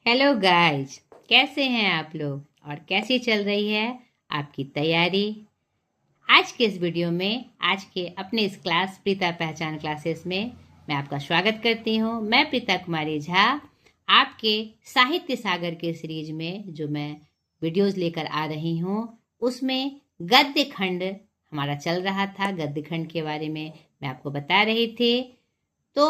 Hello guys, कैसे हैं आप लोग और कैसी चल रही है आपकी तैयारी। आज के इस वीडियो में आज के अपने इस क्लास प्रीता पहचान क्लासेस में मैं आपका स्वागत करती हूँ। मैं प्रीता कुमारी झा आपके साहित्य सागर के सीरीज में जो मैं वीडियोस लेकर आ रही हूँ उसमें गद्य खंड हमारा चल रहा था। गद्य खंड के बारे में मैं आपको बता रही थी। तो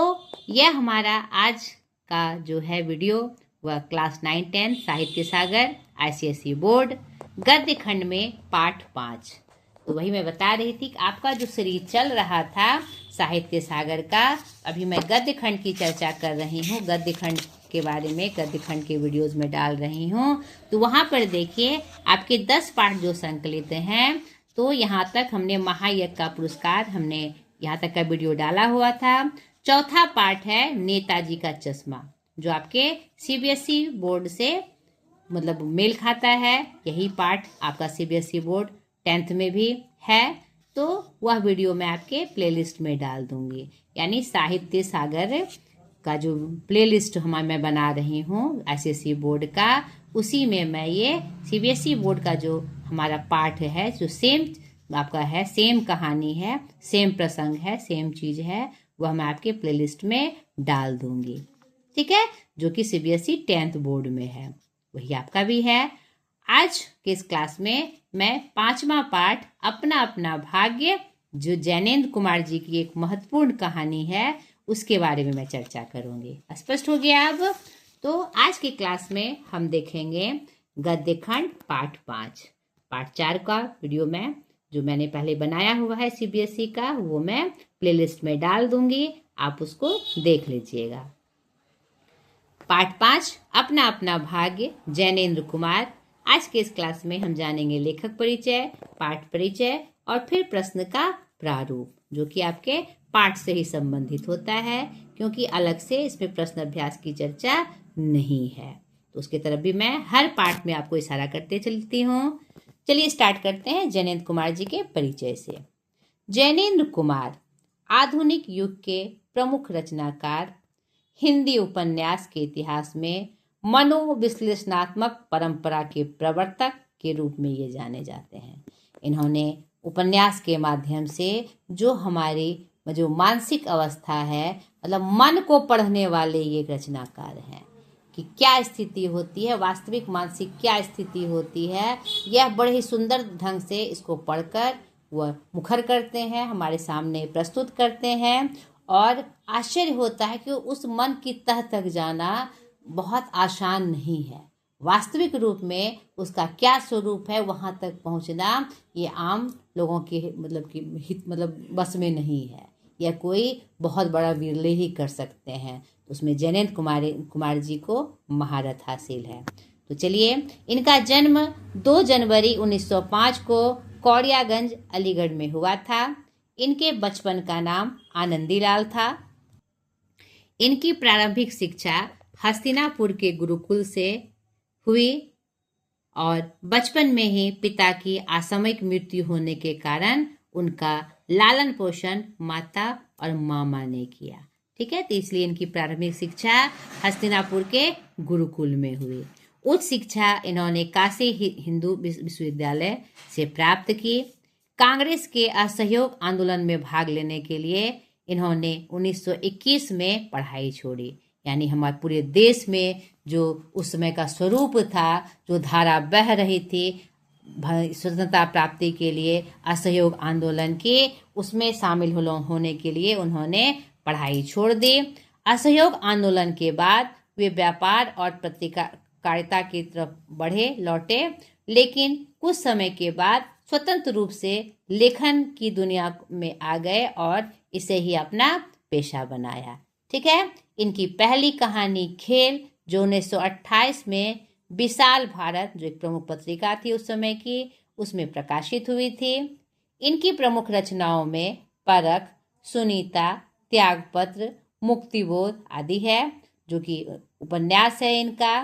यह हमारा आज का जो है वीडियो वह क्लास 9-10 साहित्य सागर आईसीएसई बोर्ड गद्य खंड में पाठ 5। तो वही मैं बता रही थी कि आपका जो सीरीज चल रहा था साहित्य सागर का, अभी मैं गद्य खंड की चर्चा कर रही हूँ। गद्य खंड के बारे में गद्य खंड के वीडियोस में डाल रही हूँ। तो वहाँ पर देखिए आपके 10 पाठ जो संकलित हैं। तो यहाँ तक हमने महायज्ञ का पुरस्कार हमने यहाँ तक का वीडियो डाला हुआ था। चौथा पाठ है नेताजी का चश्मा, जो आपके सीबीएसई बोर्ड से मतलब मेल खाता है। यही पाठ आपका सीबीएसई बोर्ड 10th में भी है। तो वह वीडियो मैं आपके प्लेलिस्ट में डाल दूंगी, यानी साहित्य सागर का जो प्लेलिस्ट मैं बना रही हूँ आईसीएसई बोर्ड का, उसी में मैं ये सीबीएसई बोर्ड का जो हमारा पाठ है जो सेम आपका है, सेम कहानी है, सेम प्रसंग है, सेम चीज है, वह मैं आपके प्लेलिस्ट में डाल दूंगी। ठीक है, जो कि सीबीएसई 10th बोर्ड में है, वही आपका भी है। आज के इस क्लास में मैं 5वां पाठ अपना अपना भाग्य, जो जैनेन्द्र कुमार जी की एक महत्वपूर्ण कहानी है, उसके बारे में मैं चर्चा करूंगी। स्पष्ट हो गया अब? तो आज की क्लास में हम देखेंगे गद्य खंड पाठ 5। पाठ 4 का वीडियो में जो मैंने पहले बनाया हुआ है सीबीएसई का, वो मैं प्लेलिस्ट में डाल दूंगी, आप उसको देख लीजिएगा। पाठ 5 अपना अपना भाग्य, जैनेन्द्र कुमार। आज के इस क्लास में हम जानेंगे लेखक परिचय, पाठ परिचय और फिर प्रश्न का प्रारूप, जो कि आपके पाठ से ही संबंधित होता है, क्योंकि अलग से इसमें प्रश्न अभ्यास की चर्चा नहीं है। तो उसकी तरफ भी मैं हर पाठ में आपको इशारा करते चलती हूँ। चलिए स्टार्ट करते हैं जैनेन्द्र कुमार जी के परिचय से। जैनेन्द्र कुमार आधुनिक युग के प्रमुख रचनाकार, हिंदी उपन्यास के इतिहास में मनोविश्लेषणात्मक परंपरा के प्रवर्तक के रूप में ये जाने जाते हैं। इन्होंने उपन्यास के माध्यम से जो हमारी जो मानसिक अवस्था है, मतलब मन को पढ़ने वाले ये रचनाकार हैं कि क्या स्थिति होती है, वास्तविक मानसिक क्या स्थिति होती है, यह बड़े ही सुंदर ढंग से इसको पढ़कर वह मुखर करते हैं, हमारे सामने प्रस्तुत करते हैं। और आश्चर्य होता है कि उस मन की तह तक जाना बहुत आसान नहीं है। वास्तविक रूप में उसका क्या स्वरूप है, वहाँ तक पहुँचना ये आम लोगों के मतलब बस में नहीं है। यह कोई बहुत बड़ा विरले ही कर सकते हैं। उसमें जैनेन्द्र कुमार जी को महारत हासिल है। तो चलिए, इनका जन्म 2 जनवरी 1905 को कौड़ियागंज अलीगढ़ में हुआ था। इनके बचपन का नाम आनंदीलाल था। इनकी प्रारंभिक शिक्षा हस्तिनापुर के गुरुकुल से हुई और बचपन में ही पिता की असामयिक मृत्यु होने के कारण उनका लालन पोषण माता और मामा ने किया। ठीक है, तो इसलिए इनकी प्रारंभिक शिक्षा हस्तिनापुर के गुरुकुल में हुई। उच्च शिक्षा इन्होंने काशी हिंदू विश्वविद्यालय से प्राप्त की। कांग्रेस के असहयोग आंदोलन में भाग लेने के लिए इन्होंने 1921 में पढ़ाई छोड़ी। यानी हमारे पूरे देश में जो उस समय का स्वरूप था, जो धारा बह रही थी स्वतंत्रता प्राप्ति के लिए असहयोग आंदोलन की, उसमें शामिल होने के लिए उन्होंने पढ़ाई छोड़ दी। असहयोग आंदोलन के बाद वे व्यापार और पत्रकारिता की तरफ लौटे, लेकिन कुछ समय के बाद स्वतंत्र रूप से लेखन की दुनिया में आ गए और इसे ही अपना पेशा बनाया। ठीक है, इनकी पहली कहानी खेल, जो 1928 में विशाल भारत, जो एक प्रमुख पत्रिका थी उस समय की, उसमें प्रकाशित हुई थी। इनकी प्रमुख रचनाओं में परख, सुनीता, त्यागपत्र, मुक्तिबोध आदि है, जो कि उपन्यास है इनका।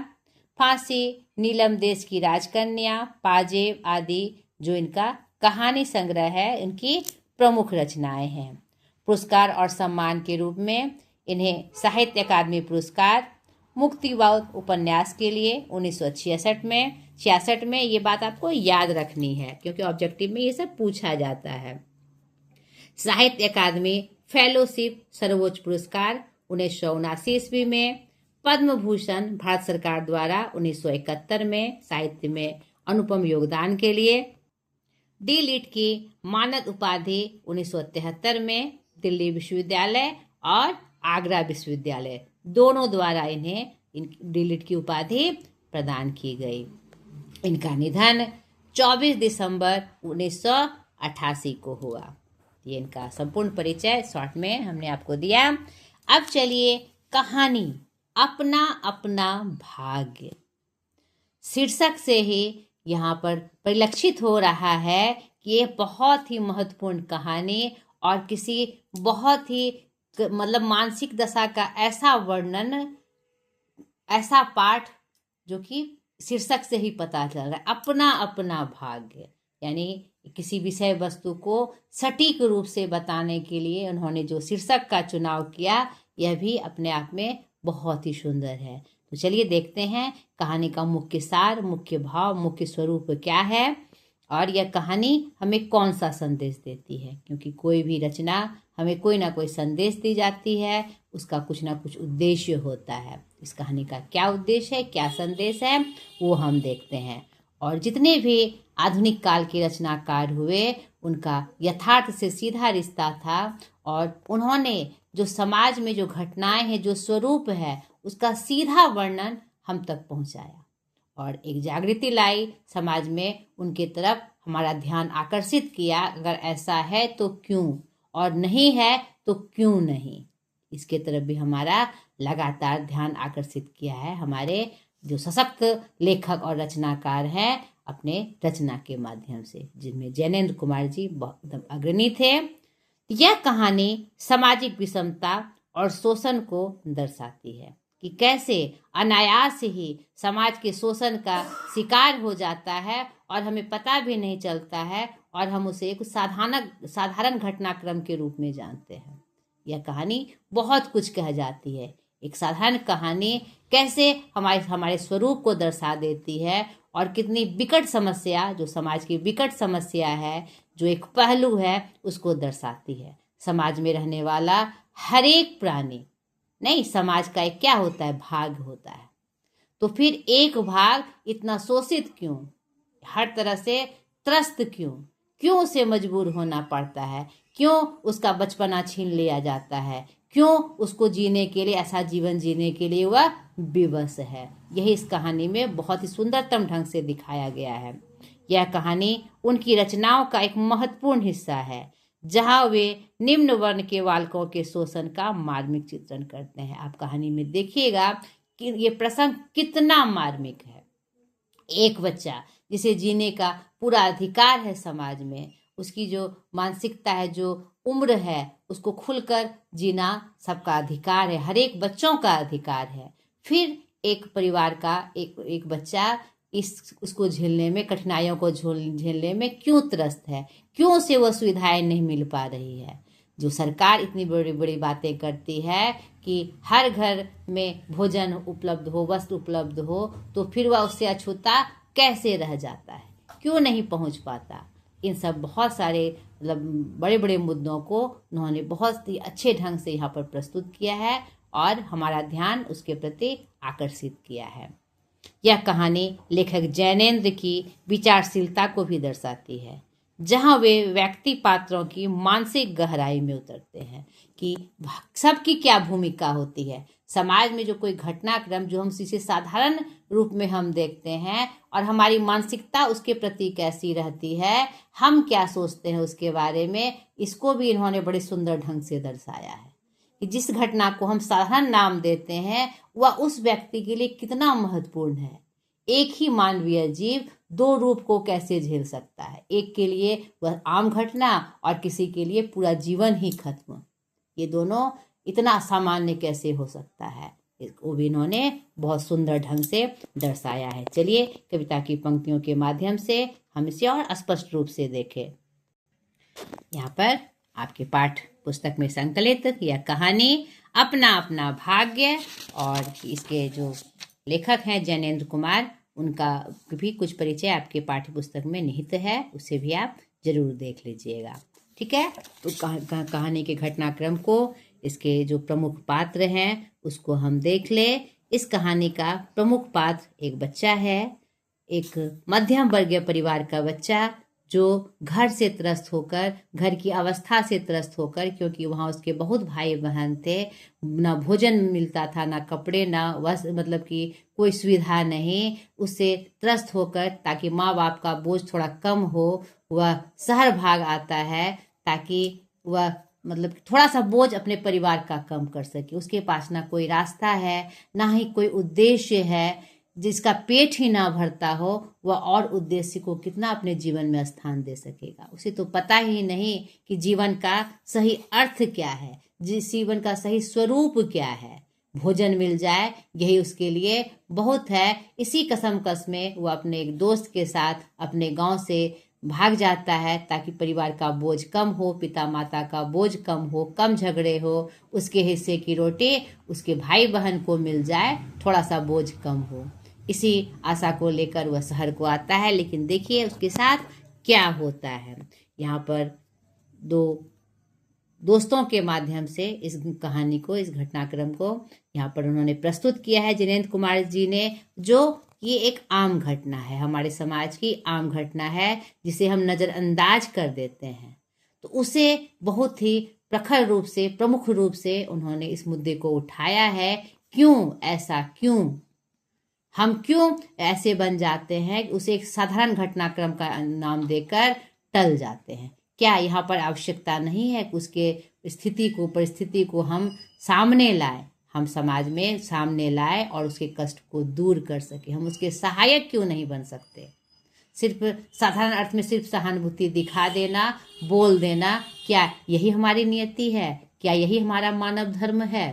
फांसी, नीलम देश की राजकन्या, पाजेब आदि जो इनका कहानी संग्रह है, इनकी प्रमुख रचनाएं हैं। पुरस्कार और सम्मान के रूप में इन्हें साहित्य अकादमी पुरस्कार मुक्तिवाद उपन्यास के लिए 1966 में ये बात आपको याद रखनी है, क्योंकि ऑब्जेक्टिव में ये सब पूछा जाता है। साहित्य अकादमी फेलोशिप सर्वोच्च पुरस्कार 1979 ईस्वी में। पद्म भूषण भारत सरकार द्वारा 1971 में साहित्य में अनुपम योगदान के लिए। डी लिट की मानद उपाधि 1973 में दिल्ली विश्वविद्यालय और आगरा विश्वविद्यालय दोनों द्वारा इन्हें डी लिट की उपाधि प्रदान की गई। इनका निधन 24 दिसंबर 1988 को हुआ। ये इनका संपूर्ण परिचय शॉर्ट में हमने आपको दिया। अब चलिए कहानी अपना अपना भाग्य शीर्षक से ही यहाँ पर परिलक्षित हो रहा है कि ये बहुत ही महत्वपूर्ण कहानी और किसी बहुत ही मतलब मानसिक दशा का ऐसा वर्णन, ऐसा पाठ जो कि शीर्षक से ही पता चल रहा है। अपना अपना भाग्य, यानी किसी विषय वस्तु को सटीक रूप से बताने के लिए उन्होंने जो शीर्षक का चुनाव किया, यह भी अपने आप में बहुत ही सुंदर है। तो चलिए देखते हैं कहानी का मुख्य सार, मुख्य भाव, मुख्य स्वरूप क्या है और यह कहानी हमें कौन सा संदेश देती है। क्योंकि कोई भी रचना हमें कोई ना कोई संदेश दी जाती है, उसका कुछ ना कुछ उद्देश्य होता है। इस कहानी का क्या उद्देश्य है, क्या संदेश है, वो हम देखते हैं। और जितने भी आधुनिक काल के रचनाकार हुए, उनका यथार्थ से सीधा रिश्ता था और उन्होंने जो समाज में जो घटनाएं हैं, जो स्वरूप है, उसका सीधा वर्णन हम तक पहुंचाया और एक जागृति लाई समाज में। उनके तरफ हमारा ध्यान आकर्षित किया, अगर ऐसा है तो क्यों, और नहीं है तो क्यों नहीं, इसके तरफ भी हमारा लगातार ध्यान आकर्षित किया है हमारे जो सशक्त लेखक और रचनाकार हैं अपने रचना के माध्यम से, जिनमें जैनेन्द्र कुमार जी बहुत अग्रणी थे। यह कहानी सामाजिक विषमता और शोषण को दर्शाती है कि कैसे अनायास ही समाज के शोषण का शिकार हो जाता है और हमें पता भी नहीं चलता है और हम उसे एक साधारण घटनाक्रम के रूप में जानते हैं। यह कहानी बहुत कुछ कह जाती है। एक साधारण कहानी कैसे हमारे स्वरूप को दर्शा देती है और कितनी विकट समस्या, जो समाज की विकट समस्या है, जो एक पहलू है, उसको दर्शाती है। समाज में रहने वाला हर एक प्राणी, नहीं, समाज का एक क्या होता है, भाग होता है। तो फिर एक भाग इतना शोषित क्यों, हर तरह से त्रस्त क्यों उसे मजबूर होना पड़ता है, क्यों उसका बचपना छीन लिया जाता है, क्यों उसको जीने के लिए, ऐसा जीवन जीने के लिए वह विवश है। यही इस कहानी में बहुत ही सुंदरतम ढंग से दिखाया गया है। यह कहानी उनकी रचनाओं का एक महत्वपूर्ण हिस्सा है, जहां वे निम्न वर्ण के बालकों के शोषण का मार्मिक चित्रण करते हैं। आप कहानी में देखिएगा कि ये प्रसंग कितना मार्मिक है। एक बच्चा जिसे जीने का पूरा अधिकार है समाज में, उसकी जो मानसिकता है, जो उम्र है, उसको खुलकर जीना सबका अधिकार है, हर एक बच्चों का अधिकार है। फिर एक परिवार का एक बच्चा उसको झेलने में, कठिनाइयों को झेलने में क्यों त्रस्त है, क्यों उसे वो सुविधाएं नहीं मिल पा रही है। जो सरकार इतनी बड़ी बड़ी बातें करती है कि हर घर में भोजन उपलब्ध हो, वस्त्र उपलब्ध हो, तो फिर वह उससे अछूता कैसे रह जाता है, क्यों नहीं पहुंच पाता। इन सब बहुत सारे मतलब बड़े बड़े मुद्दों को उन्होंने बहुत ही अच्छे ढंग से यहाँ पर प्रस्तुत किया है और हमारा ध्यान उसके प्रति आकर्षित किया है। यह कहानी लेखक जैनेन्द्र की विचारशीलता को भी दर्शाती है, जहां वे व्यक्ति पात्रों की मानसिक गहराई में उतरते हैं कि सबकी क्या भूमिका होती है समाज में। जो कोई घटनाक्रम जो हम इसे साधारण रूप में हम देखते हैं और हमारी मानसिकता उसके प्रति कैसी रहती है, हम क्या सोचते हैं उसके बारे में, इसको भी इन्होंने बड़े सुंदर ढंग से दर्शाया है कि जिस घटना को हम साधारण नाम देते हैं वह उस व्यक्ति के लिए कितना महत्वपूर्ण है। एक ही मानवीय जीव दो रूप को कैसे झेल सकता है, एक के लिए वह आम घटना और किसी के लिए पूरा जीवन ही खत्म। ये दोनों इतना असामान्य कैसे हो सकता है, इसको भी इन्होंने बहुत सुंदर ढंग से दर्शाया है। चलिए कविता की पंक्तियों के माध्यम से हम इसे और स्पष्ट रूप से देखें। यहाँ पर आपके पाठ पुस्तक में संकलित यह कहानी अपना अपना भाग्य। और इसके जो लेखक हैं जैनेन्द्र कुमार, उनका भी कुछ परिचय आपके पाठ्य पुस्तक में निहित है, उसे भी आप जरूर देख लीजिएगा। ठीक है, तो कहानी के घटनाक्रम को, इसके जो प्रमुख पात्र हैं उसको हम देख ले। इस कहानी का प्रमुख पात्र एक बच्चा है, एक मध्यम वर्गीय परिवार का बच्चा, जो घर से त्रस्त होकर, घर की अवस्था से त्रस्त होकर, क्योंकि वहाँ उसके बहुत भाई बहन थे, ना भोजन मिलता था, ना कपड़े, ना वस्त्र, मतलब कि कोई सुविधा नहीं, उससे त्रस्त होकर, ताकि माँ बाप का बोझ थोड़ा कम हो, वह शहर भाग आता है ताकि वह मतलब थोड़ा सा बोझ अपने परिवार का कम कर सके। उसके पास ना कोई रास्ता है, ना ही कोई उद्देश्य है। जिसका पेट ही ना भरता हो, वह और उद्देश्य को कितना अपने जीवन में स्थान दे सकेगा। उसे तो पता ही नहीं कि जीवन का सही अर्थ क्या है, जीवन का सही स्वरूप क्या है। भोजन मिल जाए यही उसके लिए बहुत है। इसी कसम में वो अपने एक दोस्त के साथ अपने गांव से भाग जाता है, ताकि परिवार का बोझ कम हो, पिता माता का बोझ कम हो, कम झगड़े हो, उसके हिस्से की रोटी उसके भाई बहन को मिल जाए, थोड़ा सा बोझ कम हो। इसी आशा को लेकर वह शहर को आता है। लेकिन देखिए उसके साथ क्या होता है। यहाँ पर दो दोस्तों के माध्यम से इस कहानी को, इस घटनाक्रम को यहाँ पर उन्होंने प्रस्तुत किया है जैनेन्द्र कुमार जी ने। जो ये एक आम घटना है, हमारे समाज की आम घटना है, जिसे हम नज़रअंदाज कर देते हैं, तो उसे बहुत ही प्रखर रूप से, प्रमुख रूप से उन्होंने इस मुद्दे को उठाया है। क्यों ऐसा, क्यों हम क्यों ऐसे बन जाते हैं, उसे एक साधारण घटनाक्रम का नाम देकर टल जाते हैं। क्या यहाँ पर आवश्यकता नहीं है कि उसके स्थिति को, परिस्थिति को हम सामने लाए, हम समाज में सामने लाए और उसके कष्ट को दूर कर सके। हम उसके सहायक क्यों नहीं बन सकते? सिर्फ साधारण अर्थ में सिर्फ सहानुभूति दिखा देना, बोल देना, क्या यही हमारी नियति है? क्या यही हमारा मानव धर्म है?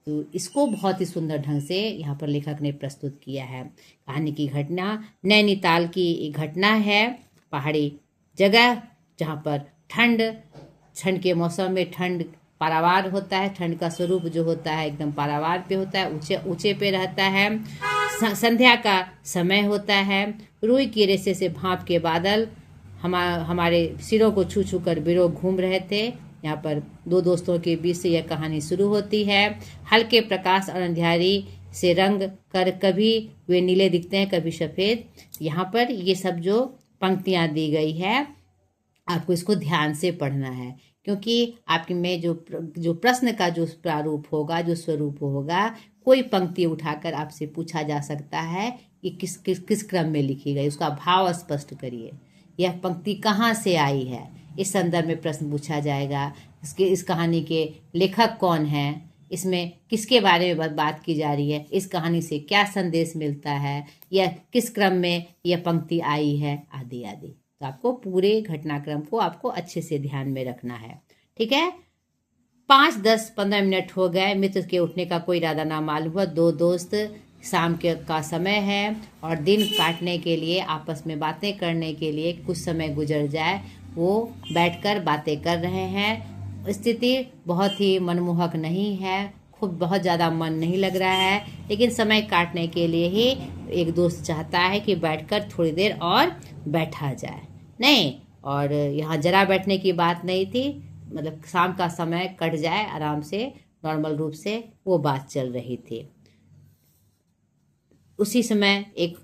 तो इसको बहुत ही सुंदर ढंग से यहाँ पर लेखक ने प्रस्तुत किया है। कहानी की घटना नैनीताल की घटना है, पहाड़ी जगह जहाँ पर ठंड के मौसम में ठंड पारावार होता है। ठंड का स्वरूप जो होता है एकदम पारावार पे होता है, ऊंचे ऊंचे पे रहता है। संध्या का समय होता है। रुई के रेशे से भाप के बादल हमारे सिरों को छू छू कर बिरो घूम रहे थे। यहाँ पर दो दोस्तों के बीच से यह कहानी शुरू होती है। हल्के प्रकाश और अंधियारी से रंग कर कभी वे नीले दिखते हैं, कभी सफ़ेद। यहाँ पर ये सब जो पंक्तियाँ दी गई है, आपको इसको ध्यान से पढ़ना है, क्योंकि आपके में जो प्रश्न का जो प्रारूप होगा, जो स्वरूप होगा, कोई पंक्ति उठाकर आपसे पूछा जा सकता है कि किस क्रम में लिखी गई, उसका भाव स्पष्ट करिए। यह पंक्ति कहाँ से आई है, इस संदर्भ में प्रश्न पूछा जाएगा। इस कहानी के लेखक कौन हैं, इसमें किसके बारे में बात की जा रही है, इस कहानी से क्या संदेश मिलता है, यह किस क्रम में यह पंक्ति आई है, आदि आदि। तो आपको पूरे घटनाक्रम को आपको अच्छे से ध्यान में रखना है। ठीक है। 5, 10, 15 मिनट हो गए, मित्र के उठने का कोई इरादा ना मालूम हुआ। दो दोस्त, शाम का समय है और दिन काटने के लिए, आपस में बातें करने के लिए कुछ समय गुजर जाए, वो बैठकर बातें कर रहे हैं। स्थिति बहुत ही मनमोहक नहीं है, खूब बहुत ज़्यादा मन नहीं लग रहा है, लेकिन समय काटने के लिए ही एक दोस्त चाहता है कि बैठकर थोड़ी देर और बैठा जाए। नहीं, और यहाँ जरा बैठने की बात नहीं थी, मतलब शाम का समय कट जाए आराम से, नॉर्मल रूप से वो बात चल रही थी। उसी समय एक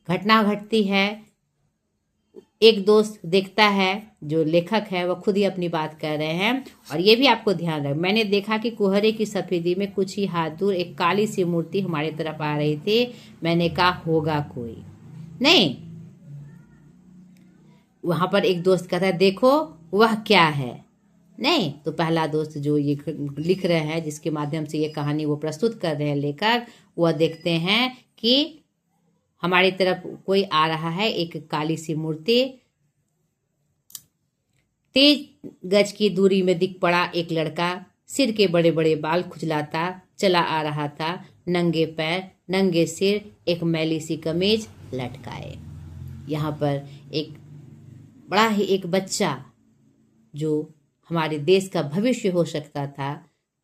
घटना घटती है। एक दोस्त देखता है, जो लेखक है वो खुद ही अपनी बात कर रहे हैं, और ये भी आपको ध्यान रख, मैंने देखा कि कुहरे की सफेदी में कुछ ही हाथ दूर एक काली सी मूर्ति हमारी तरफ आ रही थी। मैंने कहा होगा कोई। नहीं, वहां पर एक दोस्त कहता है देखो वह क्या है। नहीं, तो पहला दोस्त जो ये लिख रहे हैं, जिसके माध्यम से ये कहानी वो प्रस्तुत कर रहे हैं लेकर, वह देखते हैं कि हमारी तरफ कोई आ रहा है, एक काली सी मूर्ति। तेज गज की दूरी में दिख पड़ा एक लड़का, सिर के बड़े बड़े बाल खुजलाता चला आ रहा था, नंगे पैर, नंगे सिर, एक मैली सी कमीज लटकाए। यहाँ पर एक बड़ा ही एक बच्चा, जो हमारे देश का भविष्य हो सकता था,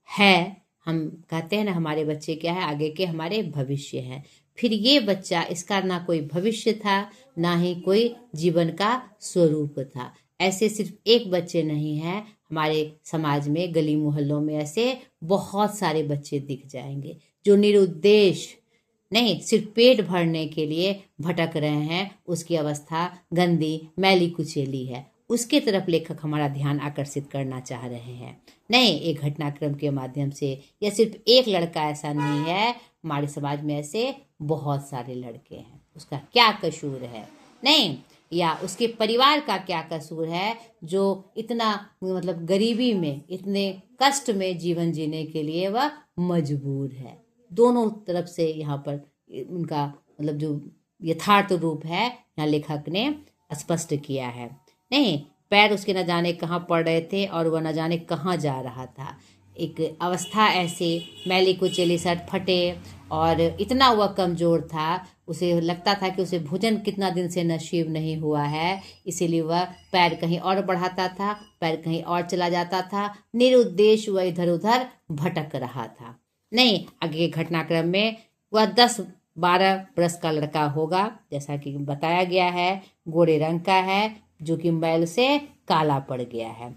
है, हम कहते हैं ना हमारे बच्चे क्या है, आगे के हमारे भविष्य हैं। फिर ये बच्चा, इसका ना कोई भविष्य था, ना ही कोई जीवन का स्वरूप था। ऐसे सिर्फ एक बच्चे नहीं हैं, हमारे समाज में गली मोहल्लों में ऐसे बहुत सारे बच्चे दिख जाएंगे जो निरुद्देश नहीं, सिर्फ पेट भरने के लिए भटक रहे हैं। उसकी अवस्था गंदी मैली कुचेली है, उसके तरफ लेखक हमारा ध्यान आकर्षित करना चाह रहे हैं। नहीं, एक घटनाक्रम के माध्यम से, या सिर्फ एक लड़का ऐसा नहीं है, हमारे समाज में ऐसे बहुत सारे लड़के हैं। उसका क्या कसूर है, नहीं, या उसके परिवार का क्या कसूर है जो इतना मतलब गरीबी में, इतने कष्ट में जीवन जीने के लिए वह मजबूर है। दोनों तरफ से यहाँ पर उनका मतलब जो यथार्थ रूप है यहाँ लेखक ने स्पष्ट किया है। नहीं, पैर उसके न जाने कहाँ पड़ रहे थे और वह न जाने कहाँ जा रहा था। एक अवस्था ऐसे, मैली कुचेली शर्ट फटे और इतना वह कमज़ोर था, उसे लगता था कि उसे भोजन कितना दिन से नसीब नहीं हुआ है, इसीलिए वह पैर कहीं और बढ़ाता था, पैर कहीं और चला जाता था, निरुद्देश वह इधर उधर भटक रहा था। नहीं, आगे के घटनाक्रम में वह 10-12 बरस का लड़का होगा, जैसा कि बताया गया है, गोरे रंग का है, जो कि मैल से काला पड़ गया है।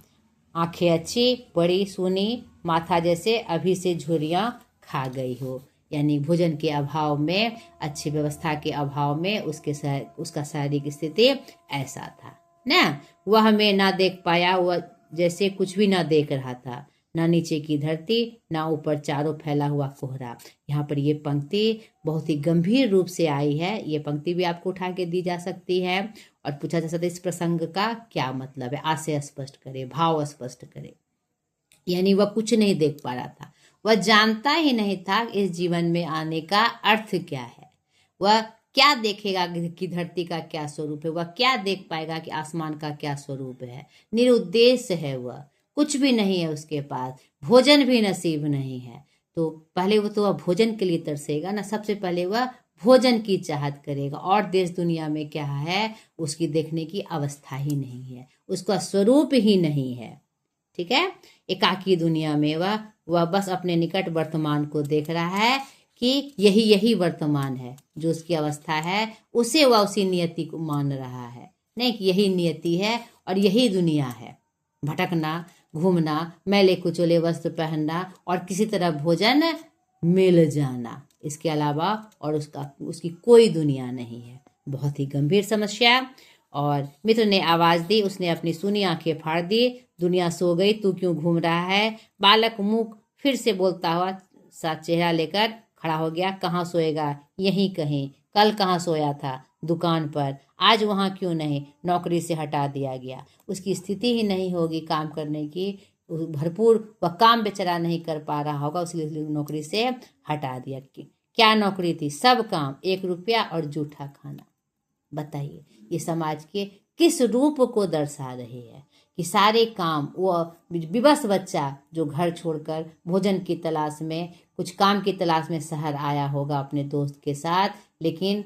आंखें अच्छी, बड़ी, सूनी, माथा जैसे अभी से झुर्रियाँ खा गई हो, यानी भोजन के अभाव में, अच्छी व्यवस्था के अभाव में उसका शारीरिक स्थिति ऐसा था ना। वह हमें ना देख पाया, वह जैसे कुछ भी ना देख रहा था, ना नीचे की धरती, ना ऊपर चारों फैला हुआ कोहरा। यहाँ पर ये पंक्ति बहुत ही गंभीर रूप से आई है। ये पंक्ति भी आपको उठा के दी जा सकती है और पूछा जा सकता है इस प्रसंग का क्या मतलब है, आशय स्पष्ट करे, भाव स्पष्ट करे। यानी वह कुछ नहीं देख पा रहा था, वह जानता ही नहीं था इस जीवन में आने का अर्थ क्या है। वह क्या देखेगा कि धरती का क्या स्वरूप है, वह क्या देख पाएगा कि आसमान का क्या स्वरूप है। निरुद्देश्य है, वह कुछ भी नहीं है उसके पास, भोजन भी नसीब नहीं है। तो पहले वो तो वह भोजन के लिए तरसेगा ना, सबसे पहले वह भोजन की चाहत करेगा, और देश दुनिया में क्या है उसकी देखने की अवस्था ही नहीं है, उसका स्वरूप ही नहीं है। ठीक है, एकाकी दुनिया में वह बस अपने निकट वर्तमान को देख रहा है कि यही वर्तमान है, जो उसकी अवस्था है उसे वह उसी नियति को मान रहा है, नहीं कि यही नियति है और यही दुनिया है। भटकना, घूमना, मैले कुचोले वस्त्र पहनना और किसी तरह भोजन मिल जाना, इसके अलावा और उसकी कोई दुनिया नहीं है। बहुत ही गंभीर समस्या। और मित्र ने आवाज़ दी, उसने अपनी सूनी आंखें फाड़ दी, दुनिया सो गई, तू क्यों घूम रहा है। बालक मुख फिर से बोलता हुआ सा चेहरा लेकर खड़ा हो गया। कहाँ सोएगा, यहीं कहीं। कल कहाँ सोया था, दुकान पर। आज वहाँ क्यों नहीं, नौकरी से हटा दिया गया। उसकी स्थिति ही नहीं होगी काम करने की, भरपूर वह काम बेचारा नहीं कर पा रहा होगा, उसलिए नौकरी से हटा दिया। क्या नौकरी थी, सब काम, 1 रुपया और जूठा खाना। बताइए ये समाज के किस रूप को दर्शा रही है कि सारे काम, वो विवश बच्चा जो घर छोड़कर भोजन की तलाश में, कुछ काम की तलाश में शहर आया होगा अपने दोस्त के साथ, लेकिन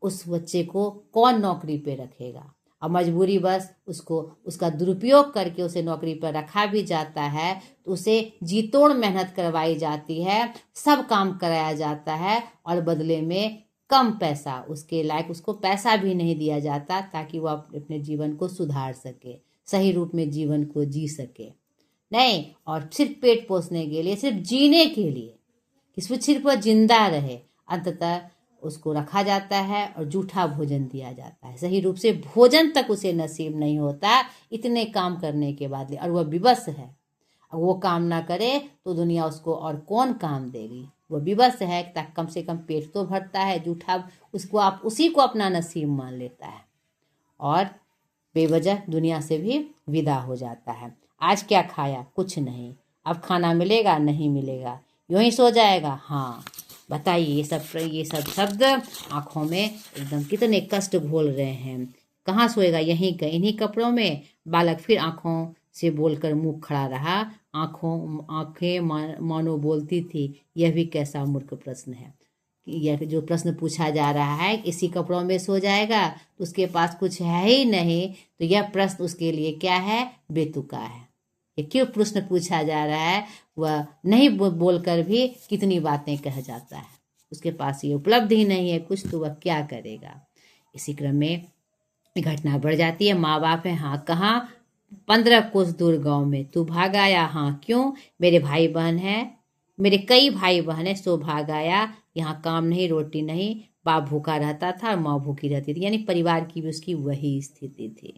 उस बच्चे को कौन नौकरी पे रखेगा। और मजबूरी बस उसका दुरुपयोग करके उसे नौकरी पर रखा भी जाता है, तो उसे जी तोड़ मेहनत करवाई जाती है, सब काम कराया जाता है और बदले में कम पैसा, उसके लायक उसको पैसा भी नहीं दिया जाता ताकि वह अपने जीवन को सुधार सके, सही रूप में जीवन को जी सके। नहीं, और सिर्फ पेट पोसने के लिए, सिर्फ जीने के लिए, कि सिर्फ वह जिंदा रहे, अंततः उसको रखा जाता है और जूठा भोजन दिया जाता है। सही रूप से भोजन तक उसे नसीब नहीं होता इतने काम करने के बाद, और वह विवश है। वो काम ना करे तो दुनिया उसको और कौन काम देगी। वो विवश है ताकि कम से कम पेट तो भरता है, जूठा उसको आप उसी को अपना नसीब मान लेता है और बेवजह दुनिया से भी विदा हो जाता है। आज क्या खाया, कुछ नहीं, अब खाना मिलेगा, नहीं मिलेगा, यूं ही सो जाएगा। हाँ बताइए, ये सब शब्द आँखों में एकदम कितने कष्ट घोल रहे हैं। कहाँ सोएगा, यहीं का, इन्हीं कपड़ों में। बालक फिर आँखों से बोलकर मुंह खड़ा रहा। आंखें मानो बोलती थी, यह भी कैसा मूर्ख प्रश्न है। यह जो प्रश्न पूछा जा रहा है, इसी कपड़ों में सो जाएगा, तो उसके पास कुछ है ही नहीं, तो यह प्रश्न उसके लिए क्या है, बेतुका है। ये क्यों प्रश्न पूछा जा रहा है, वह नहीं बोलकर भी कितनी बातें कह जाता है। उसके पास ये उपलब्ध ही नहीं है कुछ, तो वह क्या करेगा। इसी क्रम में घटना बढ़ जाती है। माँ बाप है, हाँ कहाँ, 15 कोस दूर गांव में तू भाग आया, हाँ क्यों, मेरे भाई बहन है, मेरे कई भाई बहन है, सो भाग आया, यहाँ काम नहीं रोटी नहीं, बाप भूखा रहता था और माँ भूखी रहती थी। यानी परिवार की भी उसकी वही स्थिति थी।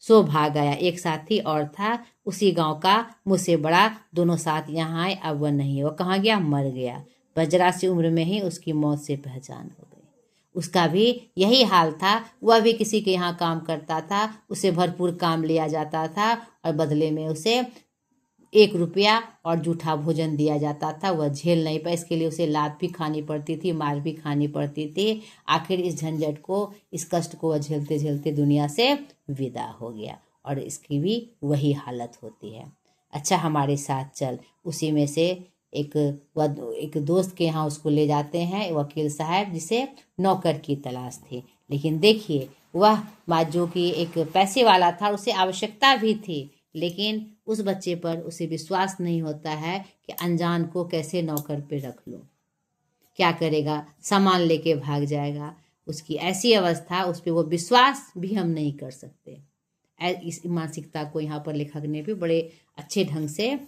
सो भाग आया। एक साथी और था उसी गांव का, मुझसे बड़ा, दोनों साथ यहाँ आए, अब वह नहीं है। वह कहाँ गया, मर गया। बस जरा सी उम्र में ही उसकी मौत से पहचान हो गई। उसका भी यही हाल था, वह भी किसी के यहाँ काम करता था, उसे भरपूर काम लिया जाता था और बदले में उसे 1 रुपया और जूठा भोजन दिया जाता था। वह झेल नहीं पाया, इसके लिए उसे लात भी खानी पड़ती थी, मार भी खानी पड़ती थी। आखिर इस झंझट को, इस कष्ट को वह झेलते झेलते दुनिया से विदा हो गया और इसकी भी वही हालत होती है। अच्छा हमारे साथ चल। उसी में से एक दोस्त के यहाँ उसको ले जाते हैं वकील साहब, जिसे नौकर की तलाश थी। लेकिन देखिए वह जो कि एक पैसे वाला था, उसे आवश्यकता भी थी, लेकिन उस बच्चे पर उसे विश्वास नहीं होता है कि अनजान को कैसे नौकर पे रख लो। क्या करेगा, सामान लेके भाग जाएगा। उसकी ऐसी अवस्था, उस पर वो विश्वास भी हम नहीं कर सकते। इस मानसिकता को यहाँ पर लेखक ने भी बड़े अच्छे ढंग से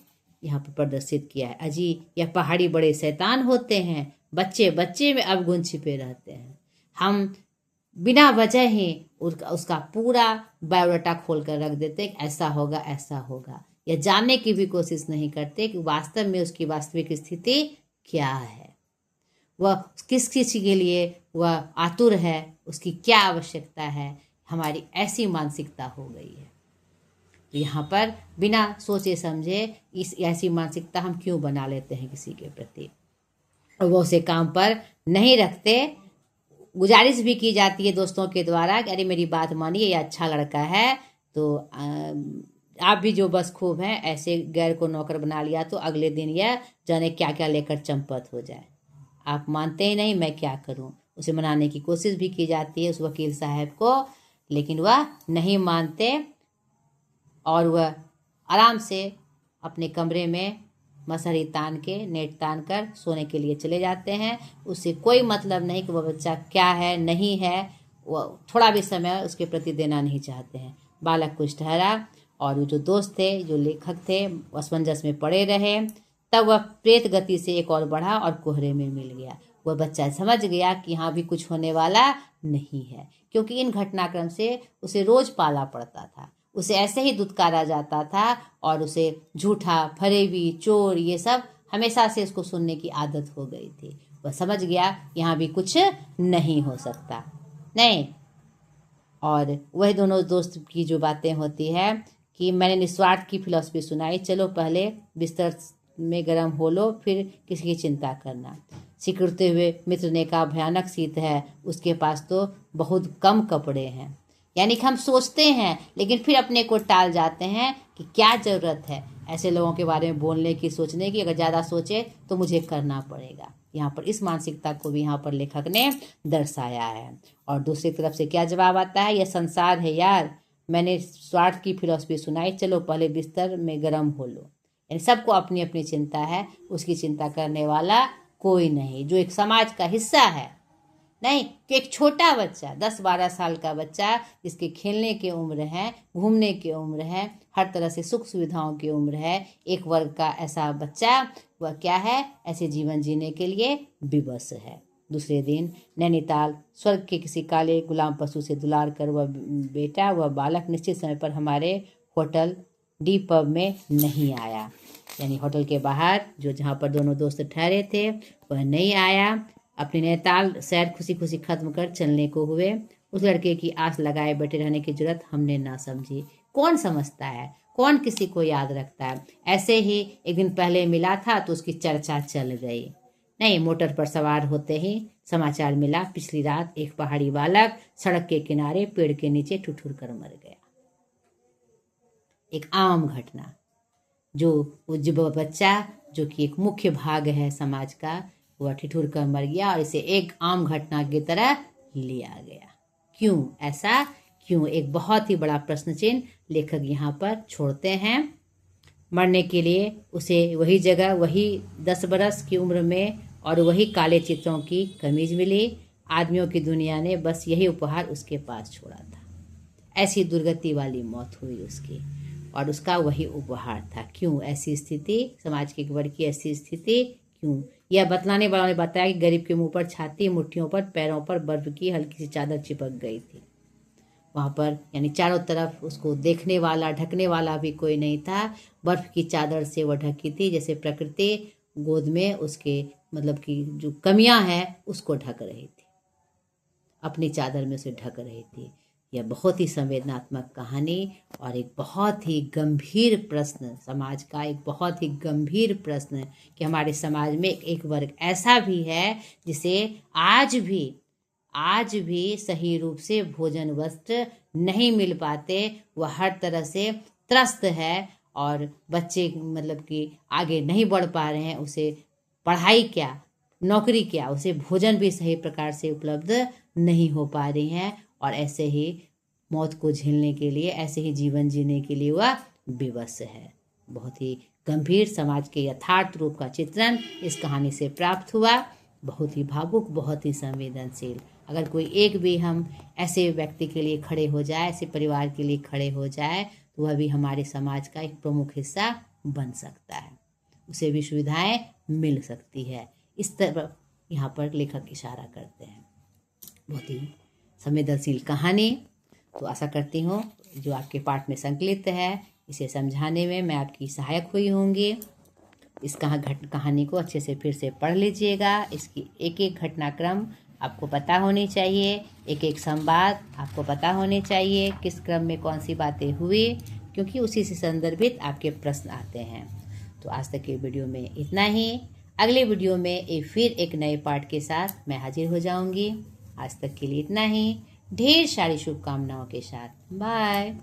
यहाँ पर प्रदर्शित किया है। अजी यह पहाड़ी बड़े शैतान होते हैं, बच्चे बच्चे में अवगुण छिपे रहते हैं। हम बिना वजह ही उसका पूरा बायोडाटा खोल कर रख देते कि ऐसा होगा ऐसा होगा, या जानने की भी कोशिश नहीं करते कि वास्तव में उसकी वास्तविक स्थिति क्या है, वह किस चीज के लिए वह आतुर है, उसकी क्या आवश्यकता है। हमारी ऐसी मानसिकता हो गई है। तो यहाँ पर बिना सोचे समझे ऐसी मानसिकता हम क्यों बना लेते हैं किसी के प्रति, और वो उसे काम पर नहीं रखते। गुजारिश भी की जाती है दोस्तों के द्वारा कि अरे मेरी बात मानिए, ये अच्छा लड़का है, तो आप भी जो बस खूब हैं, ऐसे गैर को नौकर बना लिया तो अगले दिन यह जाने क्या क्या लेकर चंपत हो जाए। आप मानते ही नहीं, मैं क्या करूं। उसे मनाने की कोशिश भी की जाती है उस वकील साहब को, लेकिन वह नहीं मानते और वह आराम से अपने कमरे में मसहरी तान के, नेट तान कर सोने के लिए चले जाते हैं। उससे कोई मतलब नहीं कि वह बच्चा क्या है नहीं है, वह थोड़ा भी समय उसके प्रति देना नहीं चाहते हैं। बालक कुछ ठहरा और वो जो दोस्त थे, जो लेखक थे, असमंजस में पड़े रहे। तब वह प्रेत गति से एक और बढ़ा और कोहरे में मिल गया। वह बच्चा समझ गया कि यहाँ भी कुछ होने वाला नहीं है, क्योंकि इन घटनाक्रम से उसे रोज पाला पड़ता था। उसे ऐसे ही दुत्कारा जाता था और उसे झूठा, फरेबी, चोर, ये सब हमेशा से उसको सुनने की आदत हो गई थी। वह समझ गया यहाँ भी कुछ नहीं हो सकता, नहीं। और वह दोनों दोस्त की जो बातें होती है कि मैंने निस्वार्थ की फिलॉसफी सुनाई, चलो पहले बिस्तर में गर्म हो लो, फिर किसी की चिंता करना। सिकुड़ते हुए मित्र ने कहा, भयानक शीत है, उसके पास तो बहुत कम कपड़े हैं। यानी कि हम सोचते हैं लेकिन फिर अपने को टाल जाते हैं कि क्या ज़रूरत है ऐसे लोगों के बारे में बोलने की, सोचने की। अगर ज़्यादा सोचे तो मुझे करना पड़ेगा। यहाँ पर इस मानसिकता को भी यहाँ पर लेखक ने दर्शाया है। और दूसरी तरफ से क्या जवाब आता है, यह संसार है यार, मैंने स्वार्थ की फिलॉसफी सुनाई, चलो पहले बिस्तर में गर्म हो लो। यानी सबको अपनी अपनी चिंता है, उसकी चिंता करने वाला कोई नहीं, जो एक समाज का हिस्सा है नहीं, कि एक छोटा बच्चा, 10-12 साल का बच्चा, जिसके खेलने की उम्र है, घूमने की उम्र है, हर तरह से सुख सुविधाओं की उम्र है, एक वर्ग का ऐसा बच्चा, वह क्या है, ऐसे जीवन जीने के लिए विवश है। दूसरे दिन नैनीताल स्वर्ग के किसी काले गुलाम पशु से दुलार कर वह बेटा, वह बालक निश्चित समय पर हमारे होटल डी पब में नहीं आया। यानी होटल के बाहर जो जहाँ पर दोनों दोस्त ठहरे थे वह नहीं आया। अपनी नैनीताल सैर खुशी खुशी खत्म कर चलने को हुए। उस लड़के की आस लगाए बैठे रहने की जरूरत हमने ना समझी। कौन समझता है, कौन किसी को याद रखता है। ऐसे ही एक दिन पहले मिला था तो उसकी चर्चा चल गई। नहीं, मोटर पर सवार होते ही समाचार मिला, पिछली रात एक पहाड़ी बालक सड़क के किनारे पेड़ के नीचे ठुठुर कर मर गया। एक आम घटना, जो बच्चा जो कि एक मुख्य भाग है समाज का, वह ठिठुर कर मर गया और इसे एक आम घटना की तरह लिया गया। क्यों ऐसा, क्यों? एक बहुत ही बड़ा प्रश्न चिन्ह लेखक यहाँ पर छोड़ते हैं। मरने के लिए उसे वही जगह, वही 10 बरस की उम्र में और वही काले चित्रों की कमीज मिली। आदमियों की दुनिया ने बस यही उपहार उसके पास छोड़ा था। ऐसी दुर्गति वाली मौत हुई उसकी और उसका वही उपहार था। क्यों ऐसी स्थिति, समाज के एक वर्ग की ऐसी स्थिति क्यों? यह बतलाने वालों ने बताया कि गरीब के मुंह पर छाती, मुट्ठियों पर, पैरों पर बर्फ की हल्की सी चादर चिपक गई थी। वहाँ पर यानी चारों तरफ उसको देखने वाला, ढकने वाला भी कोई नहीं था। बर्फ की चादर से वह ढकी थी, जैसे प्रकृति गोद में उसके मतलब कि जो कमियां हैं उसको ढक रही थी, अपनी चादर में उसे ढक रही थी। यह बहुत ही संवेदनात्मक कहानी और एक बहुत ही गंभीर प्रश्न, समाज का एक बहुत ही गंभीर प्रश्न कि हमारे समाज में एक वर्ग ऐसा भी है जिसे आज भी सही रूप से भोजन वस्त्र नहीं मिल पाते। वह हर तरह से त्रस्त है और बच्चे मतलब कि आगे नहीं बढ़ पा रहे हैं। उसे पढ़ाई क्या, नौकरी क्या, उसे भोजन भी सही प्रकार से उपलब्ध नहीं हो पा रही हैं और ऐसे ही मौत को झेलने के लिए, ऐसे ही जीवन जीने के लिए वह विवश है। बहुत ही गंभीर समाज के यथार्थ रूप का चित्रण इस कहानी से प्राप्त हुआ। बहुत ही भावुक, बहुत ही संवेदनशील। अगर कोई एक भी हम ऐसे व्यक्ति के लिए खड़े हो जाए, ऐसे परिवार के लिए खड़े हो जाए, तो वह भी हमारे समाज का एक प्रमुख हिस्सा बन सकता है, उसे भी सुविधाएं मिल सकती है। इस तरह यहाँ पर लेखक इशारा करते हैं। बहुत ही संवेदनशील कहानी। तो आशा करती हूँ जो आपके पाठ में संकलित है, इसे समझाने में मैं आपकी सहायक हुई होंगी। इस कहानी को अच्छे से फिर से पढ़ लीजिएगा। इसकी एक एक घटनाक्रम आपको पता होनी चाहिए, एक एक संवाद आपको पता होने चाहिए, किस क्रम में कौन सी बातें हुई, क्योंकि उसी से संदर्भित आपके प्रश्न आते हैं। तो आज तक के वीडियो में इतना ही। अगले वीडियो में फिर एक नए पाठ के साथ मैं हाजिर हो जाऊंगी। आज तक के लिए इतना ही। ढेर सारी शुभकामनाओं के साथ। बाय।